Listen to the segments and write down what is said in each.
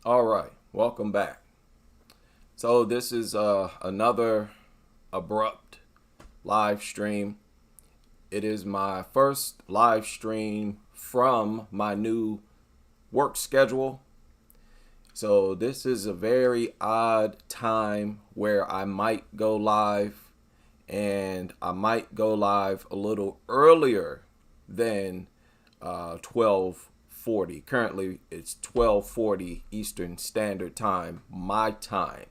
All right, welcome back. So this is another abrupt live stream. It is my first live stream from my new work schedule. So this is a very odd time where I might go live, and I might go live a little earlier than 12:40. Currently, it's 12:40 Eastern Standard Time, my time.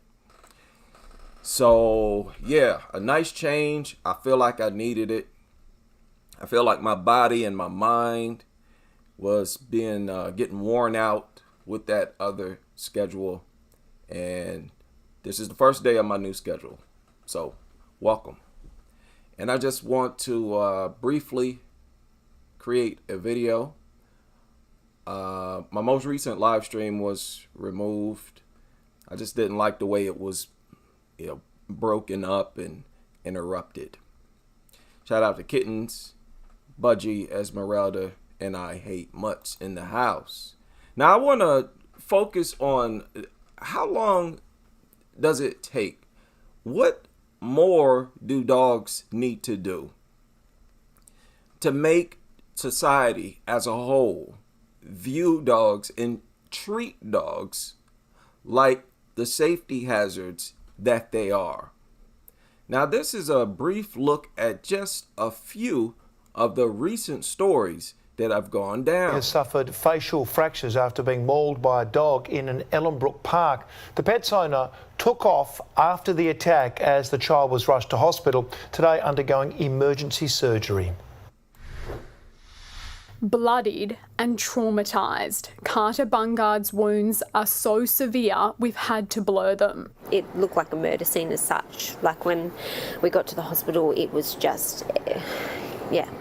So yeah, a nice change. I feel like I needed it. I feel like my body and my mind was being getting worn out with that other schedule, and this is the first day of my new schedule. So welcome. And I just want to briefly create a video. My most recent live stream was removed. I just didn't like the way it was, broken up and interrupted. Shout out to Kittens, Budgie, Esmeralda, and I Hate Mutts in the house. Now I want to focus on how long does it take? What more do dogs need to do to make society as a whole view dogs and treat dogs like the safety hazards that they are? Now, this is a brief look at just a few of the recent stories that have gone down. Has suffered facial fractures after being mauled by a dog in an Ellenbrook park. The pet's owner took off after the attack as the child was rushed to hospital, today undergoing emergency surgery. Bloodied and traumatised, Carter Bungard's wounds are so severe we've had to blur them. It looked like a murder scene as such. Like when we got to the hospital, it was just,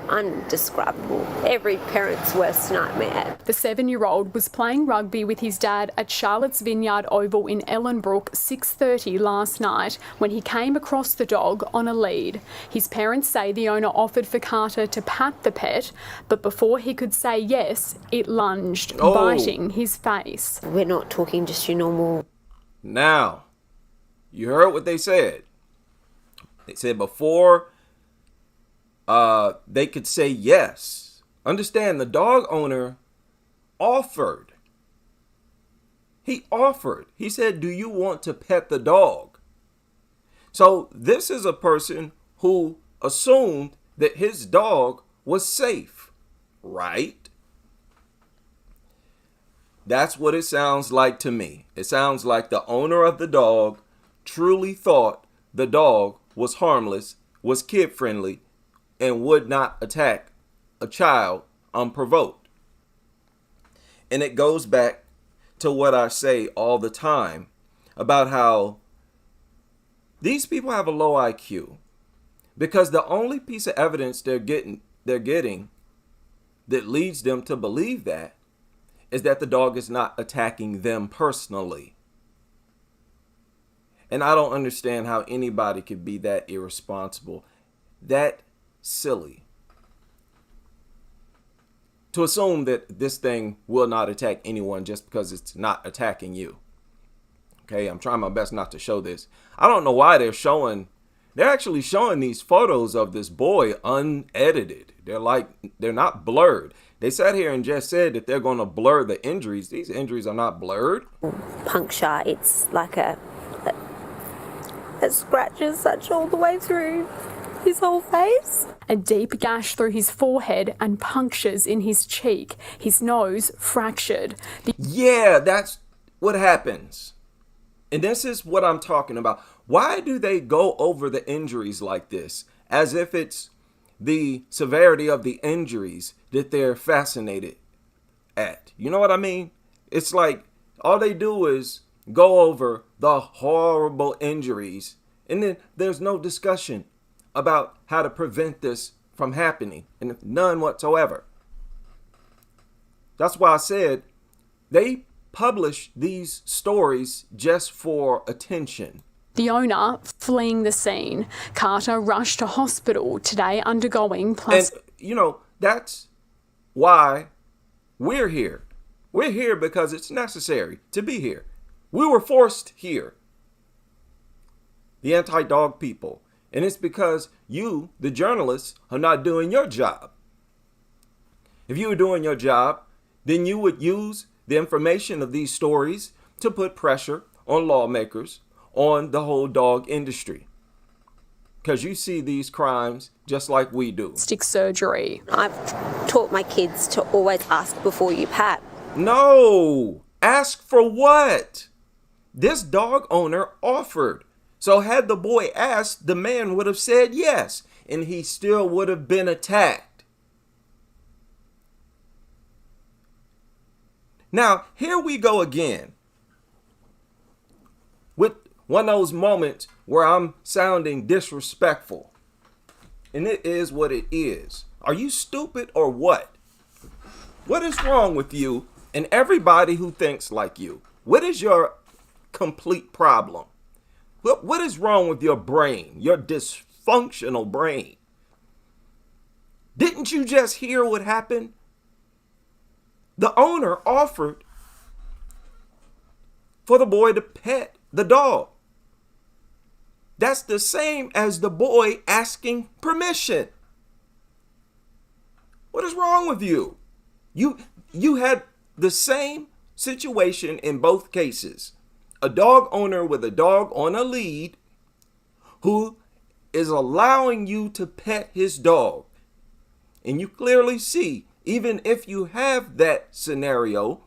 undescribable. Every parent's worst nightmare. The 7-year-old was playing rugby with his dad at Charlotte's Vineyard Oval in Ellenbrook 6:30 last night when he came across the dog on a lead. His parents say the owner offered for Carter to pat the pet, but before he could say yes, it lunged, biting his face. We're not talking just your normal. Now, you heard what they said. They said before they could say yes. Understand, the dog owner offered. He offered. He said, do you want to pet the dog? So this is a person who assumed that his dog was safe, right? That's what it sounds like to me. It sounds like the owner of the dog truly thought the dog was harmless, was kid-friendly, and would not attack a child unprovoked. And it goes back to what I say all the time about how these people have a low IQ, because the only piece of evidence they're getting that leads them to believe that is that the dog is not attacking them personally. And I don't understand how anybody could be that irresponsible, that silly, to assume that this thing will not attack anyone just because it's not attacking you. Okay, I'm trying my best not to show this. I don't know why they're actually showing these photos of this boy unedited. They're not blurred. They sat here and just said that they're going to blur the injuries. These injuries are not blurred. Puncture, it's like a scratch as such all the way through his whole face. A deep gash through his forehead and punctures in his cheek. His nose fractured. Yeah, that's what happens. And this is what I'm talking about. Why do they go over the injuries like this, as if it's the severity of the injuries that they're fascinated at? You know what I mean? It's like all they do is go over the horrible injuries, and then there's no discussion about how to prevent this from happening, and none whatsoever. That's why I said they publish these stories just for attention. The owner fleeing the scene. Carter rushed to hospital today undergoing And, that's why we're here. We're here because it's necessary to be here. We were forced here. The anti-dog people. And it's because you, the journalists, are not doing your job. If you were doing your job, then you would use the information of these stories to put pressure on lawmakers, on the whole dog industry. Because you see these crimes just like we do. Stick surgery. I've taught my kids to always ask before you pat. No! Ask for what? This dog owner offered. So had the boy asked, the man would have said yes, and he still would have been attacked. Now, here we go again with one of those moments where I'm sounding disrespectful. And it is what it is. Are you stupid or what? What is wrong with you and everybody who thinks like you? What is your complete problem? What is wrong with your brain, your dysfunctional brain? Didn't you just hear what happened? The owner offered for the boy to pet the dog. That's the same as the boy asking permission. What is wrong with you? You had the same situation in both cases. A dog owner with a dog on a lead who is allowing you to pet his dog. And you clearly see, even if you have that scenario,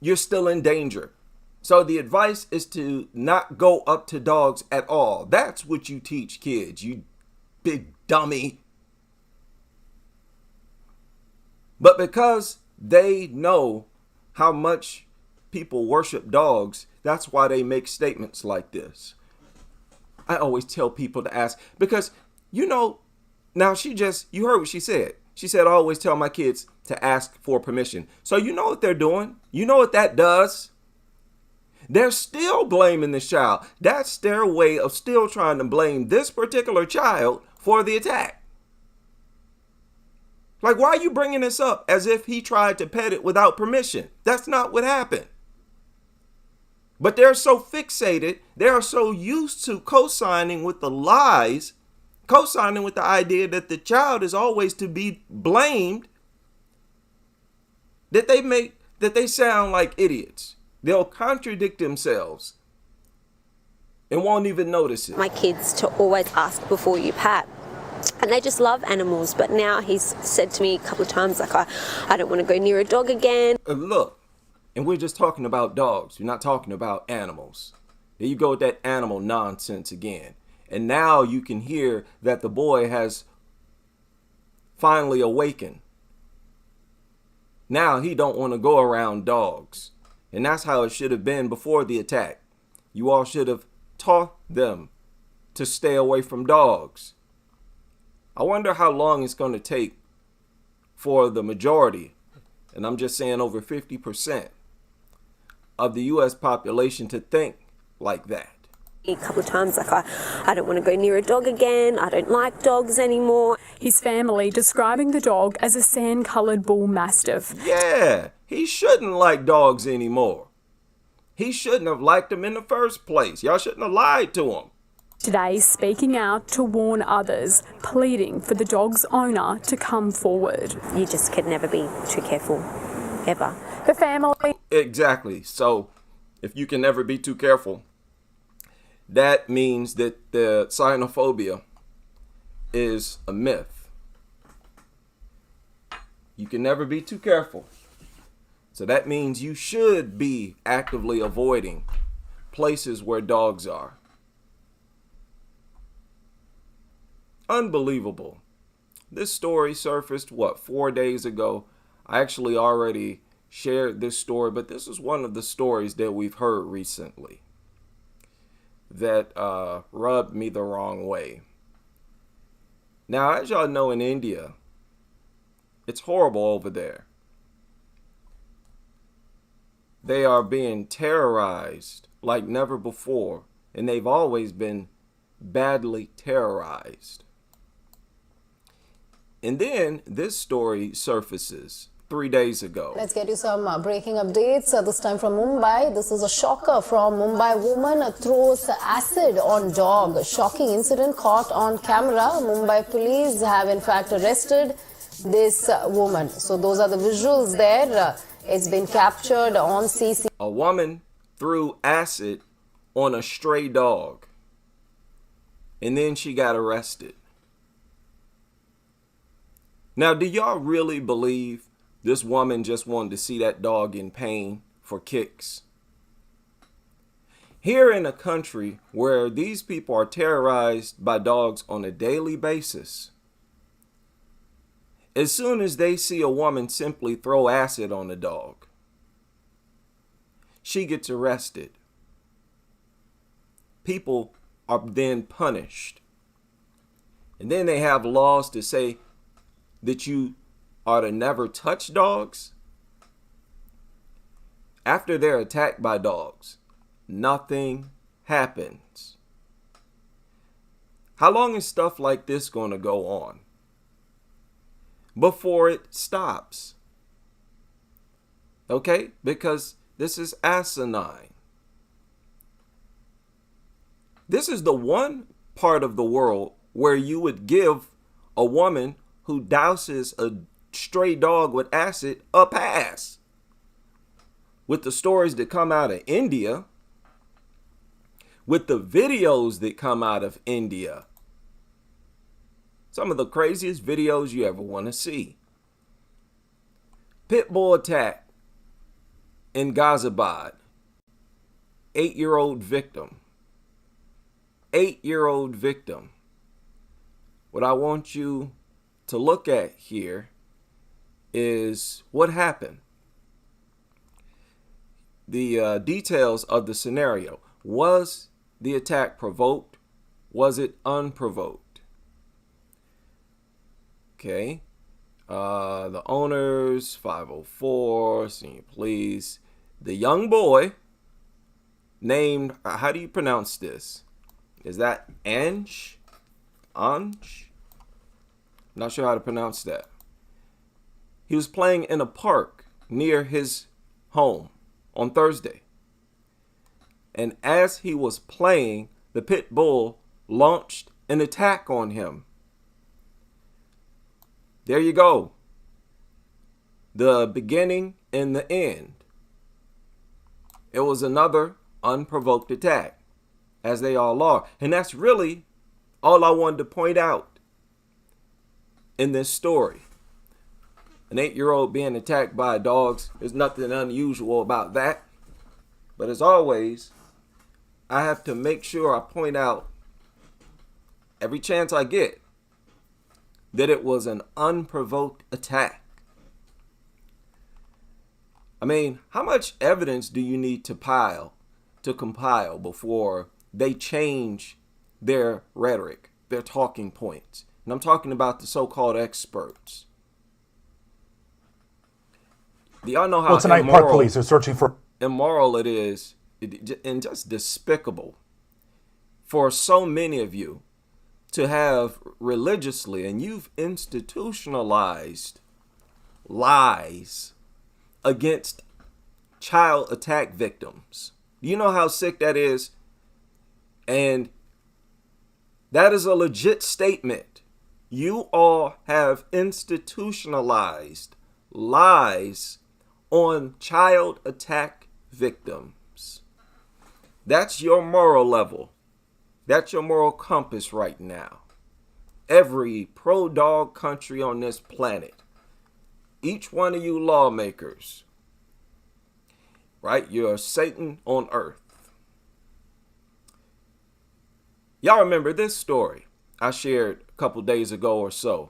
you're still in danger. So the advice is to not go up to dogs at all. That's what you teach kids, you big dummy. But because they know how much people worship dogs, that's why they make statements like this. I always tell people to ask, because, you know, now you heard what she said. She said, I always tell my kids to ask for permission. So you know what they're doing. You know what that does. They're still blaming the child. That's their way of still trying to blame this particular child for the attack. Like, why are you bringing this up as if he tried to pet it without permission? That's not what happened. But they're so fixated, they are so used to co-signing with the lies, co-signing with the idea that the child is always to be blamed, that they sound like idiots. They'll contradict themselves and won't even notice it. My kids to always ask before you pat. And they just love animals. But now he's said to me a couple of times, like, I don't want to go near a dog again. Look, and we're just talking about dogs. We're not talking about animals. There you go with that animal nonsense again. And now you can hear that the boy has finally awakened. Now he don't want to go around dogs. And that's how it should have been before the attack. You all should have taught them to stay away from dogs. I wonder how long it's going to take for the majority, and I'm just saying over 50% of the U.S. population to think like that. A couple of times, like, I don't want to go near a dog again. I don't like dogs anymore. His family describing the dog as a sand-coloured bull mastiff. Yeah, he shouldn't like dogs anymore. He shouldn't have liked them in the first place. Y'all shouldn't have lied to him. Today speaking out to warn others, pleading for the dog's owner to come forward. You just can never be too careful, ever. The family... Exactly. So if you can never be too careful, that means that the xenophobia is a myth. You can never be too careful. So that means you should be actively avoiding places where dogs are. Unbelievable. This story surfaced, 4 days ago? I actually already shared this story, but this is one of the stories that we've heard recently that rubbed me the wrong way. Now, as y'all know, in India, it's horrible over there. They are being terrorized like never before, and they've always been badly terrorized. And then this story surfaces 3 days ago. Let's get you some breaking updates, this time from Mumbai. This is a shocker from Mumbai. Woman throws acid on dog. Shocking incident caught on camera. Mumbai police have in fact arrested this woman. So those are the visuals there. It's been captured on CC. A woman threw acid on a stray dog, and then she got arrested. Now, do y'all really believe this woman just wanted to see that dog in pain for kicks? Here in a country where these people are terrorized by dogs on a daily basis, as soon as they see a woman simply throw acid on a dog, she gets arrested. People are then punished. And then they have laws to say that you are to never touch dogs. After they're attacked by dogs, nothing happens. How long is stuff like this going to go on before it stops? Okay? Because this is asinine. This is the one part of the world where you would give a woman who douses a stray dog with acid a pass. With the stories that come out of India, with the videos that come out of India, some of the craziest videos you ever want to see. Pit bull attack in Ghaziabad. 8-year-old victim. 8-year-old victim. What I want you to look at here is what happened. The details of the scenario. Was the attack provoked? Was it unprovoked? Okay. The owners, 504, senior police. The young boy named, how do you pronounce this? Is that Anj? Anj? Not sure how to pronounce that. He was playing in a park near his home on Thursday. And as he was playing, the pit bull launched an attack on him. There you go. The beginning and the end. It was another unprovoked attack, as they all are. And that's really all I wanted to point out in this story. An 8-year-old being attacked by dogs, there's nothing unusual about that. But as always, I have to make sure I point out every chance I get that it was an unprovoked attack. I mean, how much evidence do you need to compile before they change their rhetoric, their talking points? And I'm talking about the so-called experts. Do y'all know how well, tonight Park Police are searching for immoral it is and just despicable for so many of you to have religiously, and you've institutionalized lies against child attack victims. Do you know how sick that is? And that is a legit statement. You all have institutionalized lies on child attack victims. That's your moral level. That's your moral compass right now. Every pro-dog country on this planet, each one of you lawmakers, right? You're Satan on earth. Y'all remember this story I shared a couple days ago or so.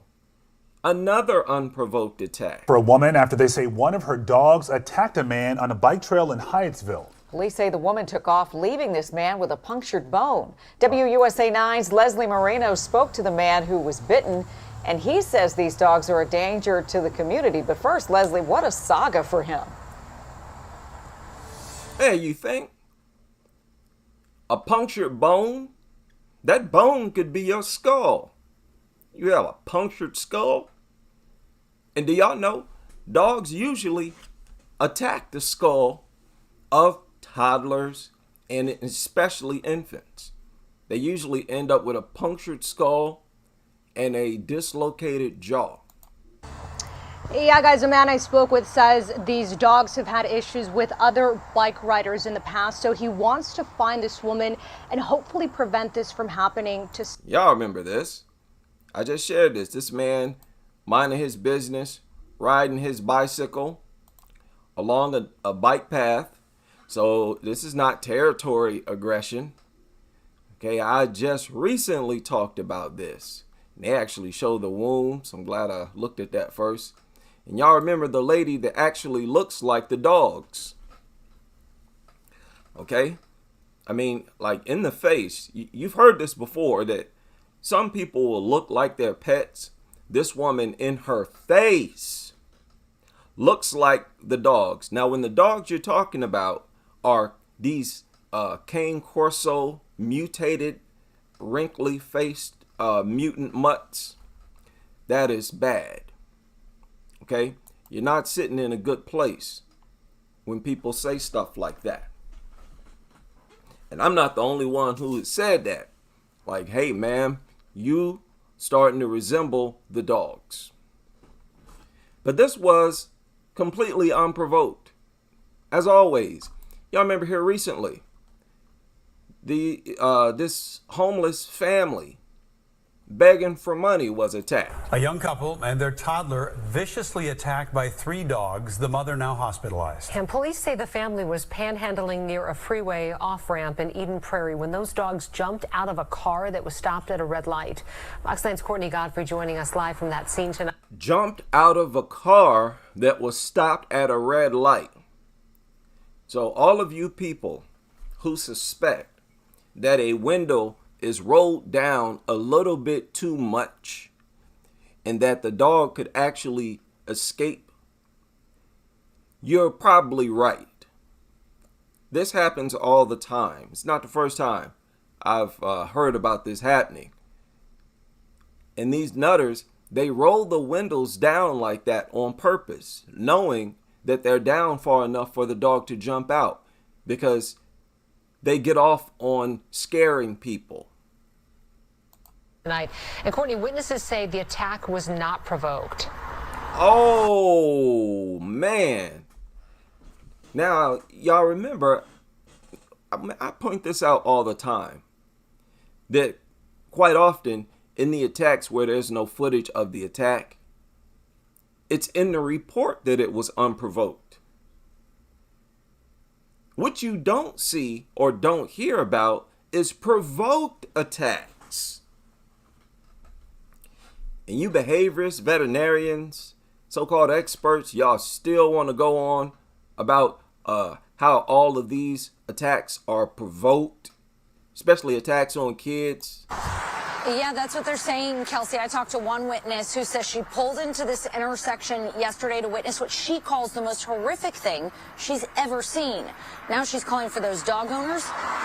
Another unprovoked attack. For a woman after they say one of her dogs attacked a man on a bike trail in Hyattsville. Police say the woman took off, leaving this man with a punctured bone. WUSA 9's Leslie Moreno spoke to the man who was bitten, and he says these dogs are a danger to the community. But first, Leslie, what a saga for him. Hey, you think? A punctured bone? That bone could be your skull. You have a punctured skull? And do y'all know dogs usually attack the skull of toddlers and especially infants. They usually end up with a punctured skull and a dislocated jaw. Yeah, guys, a man I spoke with says these dogs have had issues with other bike riders in the past, so he wants to find this woman and hopefully prevent this from happening to... Y'all remember this. I just shared this. This man minding his business, riding his bicycle along a bike path. So this is not territory aggression. Okay, I just recently talked about this. They actually show the wounds. I'm glad I looked at that first. And y'all remember the lady that actually looks like the dogs. Okay? I mean, like in the face. You've heard this before, that some people will look like their pets. This woman in her face looks like the dogs. Now, when the dogs you're talking about are these cane corso mutated, wrinkly faced mutant mutts, that is bad. Okay, you're not sitting in a good place when people say stuff like that. And I'm not the only one who said that. Like, hey, ma'am, you starting to resemble the dogs. But this was completely unprovoked. As always, y'all remember here recently, this homeless family begging for money was attacked. A young couple and their toddler viciously attacked by 3 dogs. The mother now hospitalized. And police say the family was panhandling near a freeway off-ramp in Eden Prairie when those dogs jumped out of a car that was stopped at a red light. Fox 9's Courtney Godfrey joining us live from that scene tonight. Jumped out of a car that was stopped at a red light. So all of you people who suspect that a window is rolled down a little bit too much and that the dog could actually escape, you're probably right. This happens all the time. It's not the first time I've heard about this happening. And these nutters, they roll the windows down like that on purpose, knowing that they're down far enough for the dog to jump out, because they get off on scaring people. Tonight. And Courtney, witnesses say the attack was not provoked. Oh, man. Now, y'all remember, I point this out all the time, that quite often in the attacks where there's no footage of the attack, it's in the report that it was unprovoked. What you don't see or don't hear about is provoked attacks. And you behaviorists, veterinarians, so-called experts, y'all still want to go on about how all of these attacks are provoked, especially attacks on kids. Yeah, that's what they're saying, Kelsey. I talked to one witness who says she pulled into this intersection yesterday to witness what she calls the most horrific thing she's ever seen. Now she's calling for those dog owners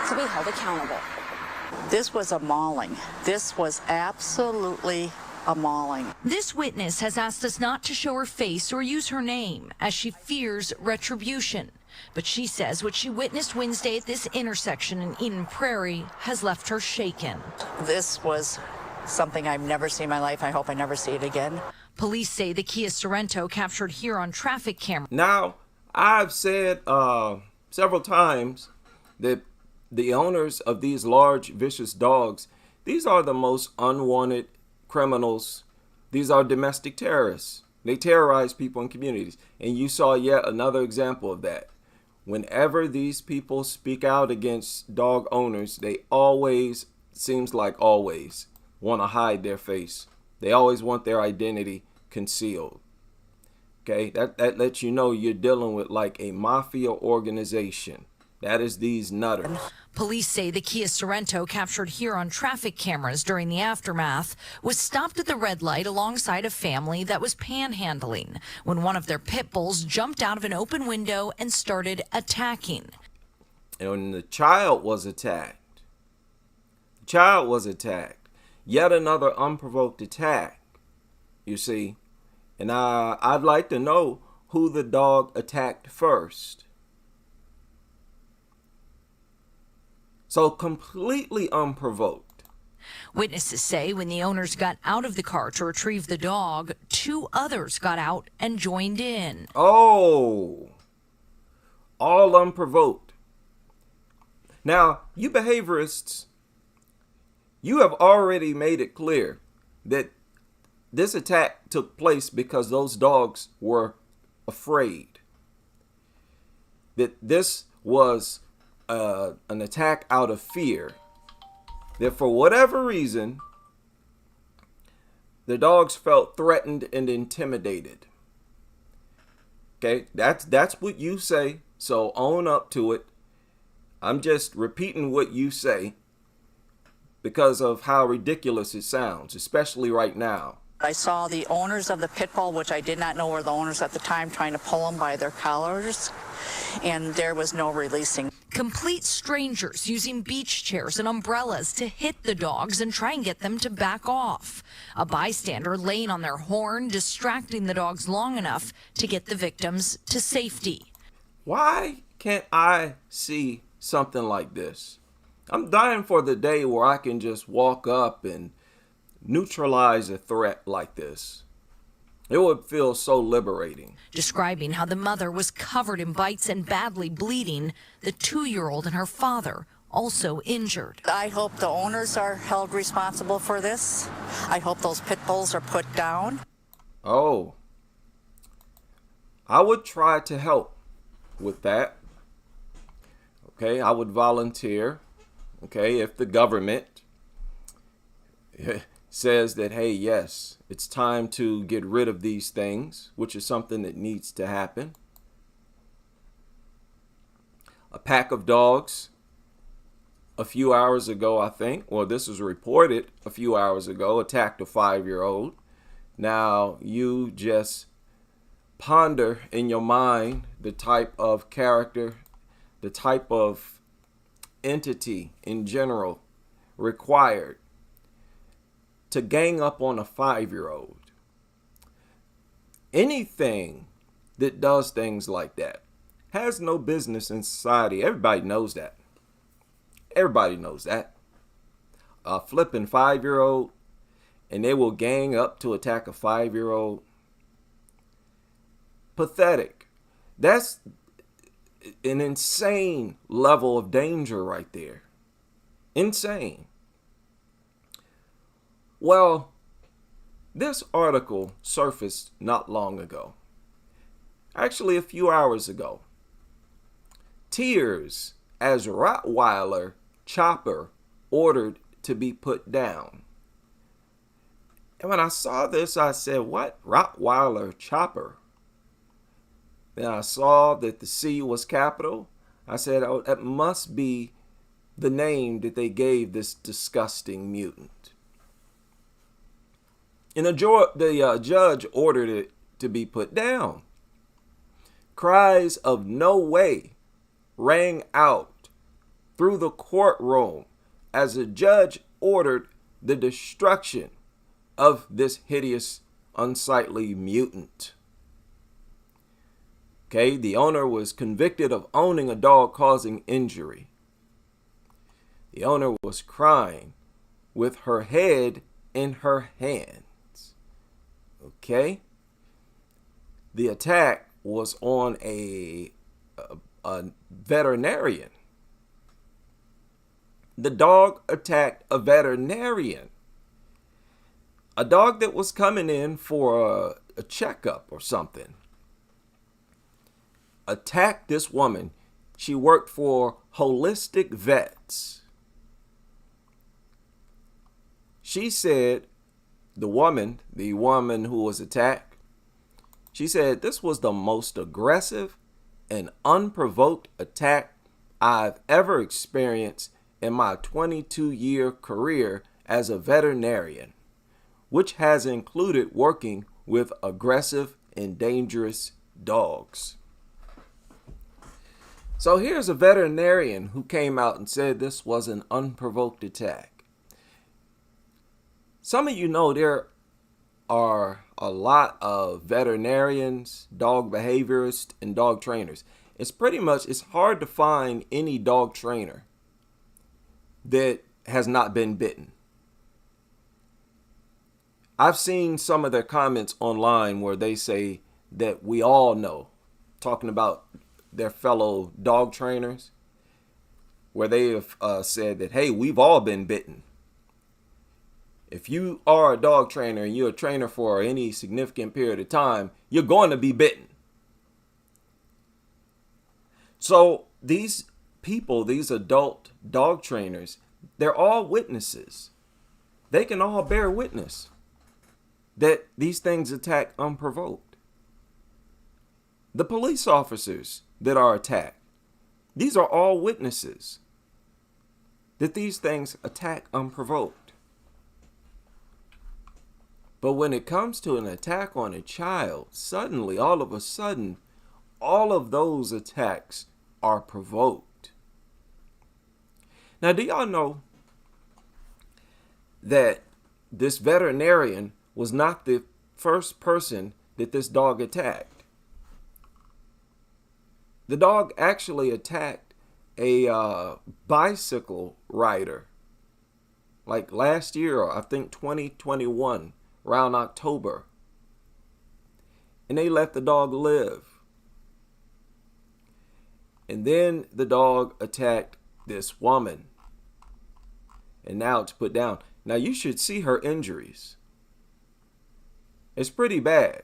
to be held accountable. This was a mauling. This was absolutely a mauling. This witness has asked us not to show her face or use her name as she fears retribution. But she says what she witnessed Wednesday at this intersection in Eden Prairie has left her shaken. This was something I've never seen in my life. I hope I never see it again. Police say the Kia Sorento captured here on traffic camera. Now, I've said several times that the owners of these large, vicious dogs, these are the most unwanted criminals. These are domestic terrorists. They terrorize people in communities. And you saw yet another example of that. Whenever these people speak out against dog owners, they always, seems like always, want to hide their face. They always want their identity concealed. Okay, that lets you know you're dealing with like a mafia organization. That is these nutters. Police say the Kia Sorento captured here on traffic cameras during the aftermath was stopped at the red light alongside a family that was panhandling when one of their pit bulls jumped out of an open window and started attacking. And when the child was attacked, yet another unprovoked attack, you see. And I'd like to know who the dog attacked first. So completely unprovoked. Witnesses say when the owners got out of the car to retrieve the dog, 2 others got out and joined in. Oh, all unprovoked. Now, you behaviorists, you have already made it clear that this attack took place because those dogs were afraid. That this was an attack out of fear. That for whatever reason, the dogs felt threatened and intimidated. Okay, that's what you say, so own up to it. I'm just repeating what you say because of how ridiculous it sounds, especially right now. I saw the owners of the pit bull, which I did not know were the owners at the time, trying to pull them by their collars, and there was no releasing. Complete strangers using beach chairs and umbrellas to hit the dogs and try and get them to back off. A bystander laying on their horn, distracting the dogs long enough to get the victims to safety. Why can't I see something like this? I'm dying for the day where I can just walk up and neutralize a threat like this. It would feel so liberating. Describing how the mother was covered in bites and badly bleeding, the 2-year-old and her father also injured. I hope the owners are held responsible for this. I hope those pit bulls are put down. Oh, I would try to help with that. Okay, I would volunteer. Okay, if the government says that, hey, yes, it's time to get rid of these things, which is something that needs to happen. A pack of dogs a few hours ago, I think, well, this was reported a few hours ago, attacked a 5-year-old. Now, you just ponder in your mind the type of character, the type of entity in general required to gang up on a 5-year-old. Anything that does things like that has no business in society. Everybody knows that. Everybody knows that. A flipping 5-year-old, and they will gang up to attack a 5-year-old. Pathetic. That's an insane level of danger right there. Insane. Well, this article surfaced not long ago. Actually, a few hours ago. Tears as Rottweiler Chopper ordered to be put down. And when I saw this, I said, what? Rottweiler Chopper? Then I saw that the C was capital. I said, oh, that must be the name that they gave this disgusting mutant. And the judge ordered it to be put down. Cries of no way rang out through the courtroom as the judge ordered the destruction of this hideous, unsightly mutant. Okay, the owner was convicted of owning a dog causing injury. The owner was crying with her head in her hands. Okay, the attack was on a veterinarian. The dog attacked a veterinarian. A dog that was coming in for a checkup or something. Attacked this woman. She worked for Holistic Vets. She said, the woman who was attacked, she said this was the most aggressive and unprovoked attack I've ever experienced in my 22-year career as a veterinarian, which has included working with aggressive and dangerous dogs. So here's a veterinarian who came out and said this was an unprovoked attack. Some of you know there are a lot of veterinarians, dog behaviorists, and dog trainers. It's hard to find any dog trainer that has not been bitten. I've seen some of their comments online where they say that we all know, talking about their fellow dog trainers, where they have said that, hey, we've all been bitten. If you are a dog trainer and you're a trainer for any significant period of time, you're going to be bitten. So these people, these adult dog trainers, they're all witnesses. They can all bear witness that these things attack unprovoked. The police officers that are attacked, these are all witnesses that these things attack unprovoked. But when it comes to an attack on a child, suddenly, all of a sudden, all of those attacks are provoked. Now, do y'all know that this veterinarian was not the first person that this dog attacked? The dog actually attacked a bicycle rider like last year, I think 2021, around October. And they let the dog live. And then the dog attacked this woman. And now it's put down. Now you should see her injuries. It's pretty bad.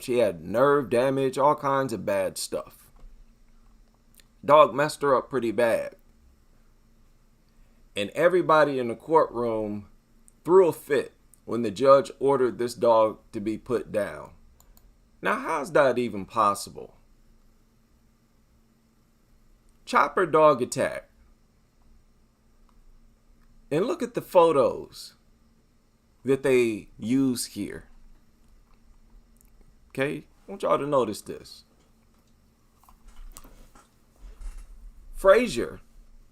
She had nerve damage, all kinds of bad stuff. Dog messed her up pretty bad. And everybody in the courtroom threw a fit when the judge ordered this dog to be put down. Now, how's that even possible? Chopper dog attack. And look at the photos that they use here. Okay, I want y'all to notice this. Frazier,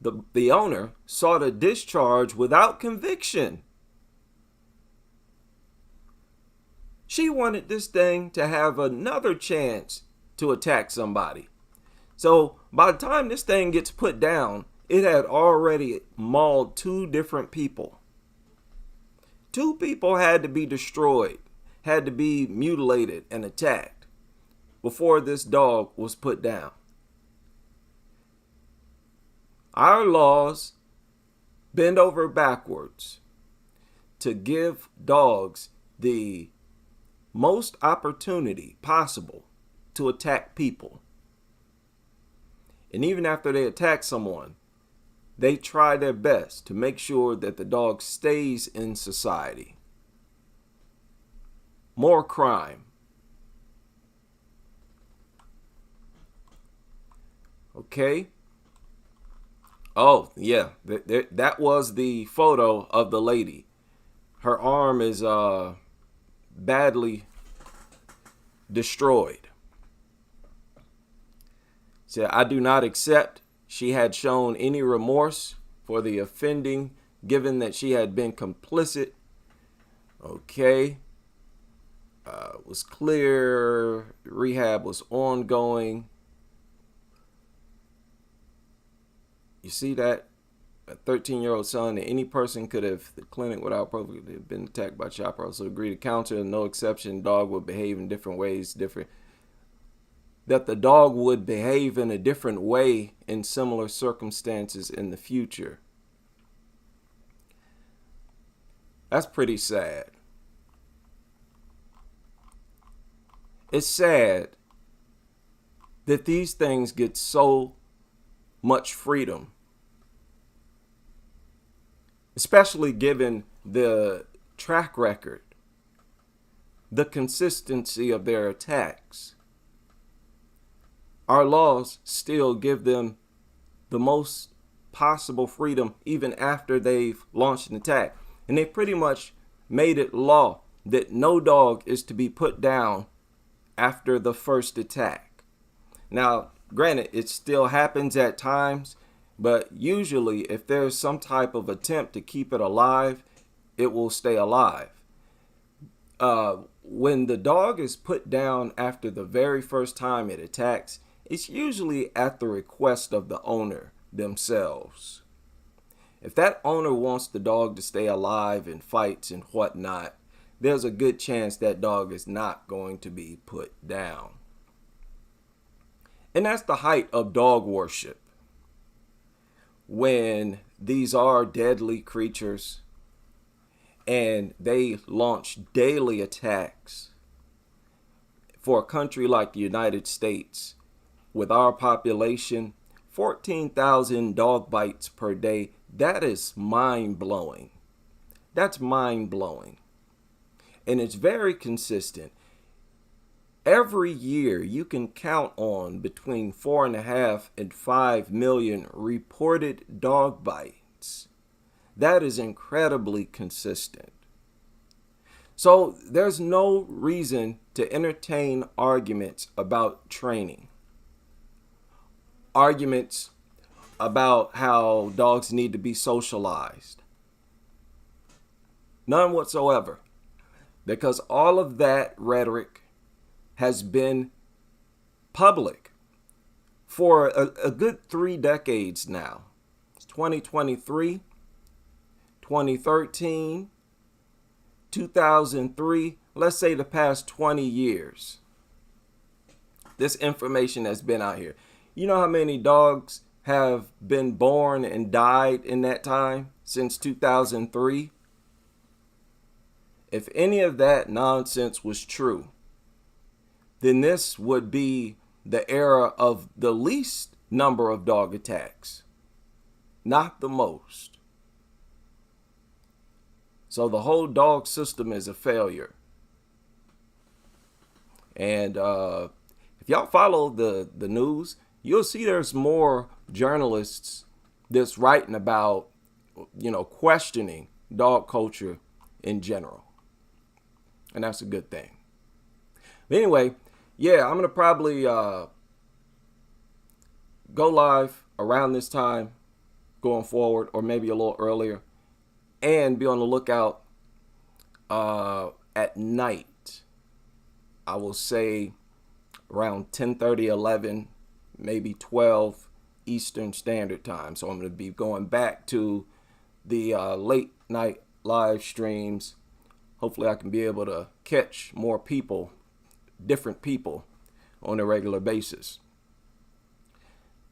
the owner, sought a discharge without conviction. She wanted this thing to have another chance to attack somebody. So by the time this thing gets put down, it had already mauled 2 different people. 2 people had to be destroyed, had to be mutilated and attacked before this dog was put down. Our laws bend over backwards to give dogs the most opportunity possible to attack people. And even after they attack someone, they try their best to make sure that the dog stays in society. More crime. Okay. Oh, yeah. That was the photo of the lady. Her arm is badly destroyed. So I do not accept she had shown any remorse for the offending, given that she had been complicit. Okay. It was clear rehab was ongoing. You see that? A 13-year-old son, that any person could have the clinic without probably been attacked by Chopper. Also agree to counter, no exception, dog would behave in different ways, that the dog would behave in a different way in similar circumstances in the future. That's pretty sad. It's sad that these things get so much freedom, especially given the track record, the consistency of their attacks. Our laws still give them the most possible freedom even after they've launched an attack. And they pretty much made it law that no dog is to be put down after the first attack. Now, granted, it still happens at times, but usually if there's some type of attempt to keep it alive, it will stay alive. when the dog is put down after the very first time it attacks, it's usually at the request of the owner themselves. If that owner wants the dog to stay alive in fights and whatnot, there's a good chance that dog is not going to be put down. And that's the height of dog worship. When these are deadly creatures and they launch daily attacks. For a country like the United States, with our population, 14,000 dog bites per day, that is mind-blowing. That's mind-blowing. And it's very consistent. Every year, you can count on between 4.5 and 5 million reported dog bites. That is incredibly consistent. So there's no reason to entertain arguments about training. Arguments about how dogs need to be socialized. None whatsoever. Because all of that rhetoric has been public for a good 3 decades now. It's 2023, 2013, 2003, let's say the past 20 years. This information has been out here. You know how many dogs have been born and died in that time since 2003? If any of that nonsense was true, then this would be the era of the least number of dog attacks, not the most. So the whole dog system is a failure. And if y'all follow the news, you'll see there's more journalists that's writing about, questioning dog culture in general. And that's a good thing. But anyway, yeah, I'm going to probably go live around this time going forward, or maybe a little earlier, and be on the lookout at night. I will say around 10:30, 11, maybe 12 Eastern Standard Time. So I'm going to be going back to the late night live streams. Hopefully I can be able to catch more people, different people, on a regular basis.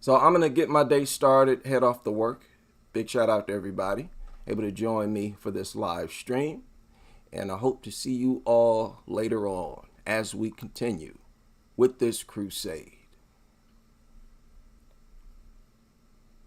So I'm going to get my day started, head off to work. Big shout out to everybody able to join me for this live stream. And I hope to see you all later on as we continue with this crusade.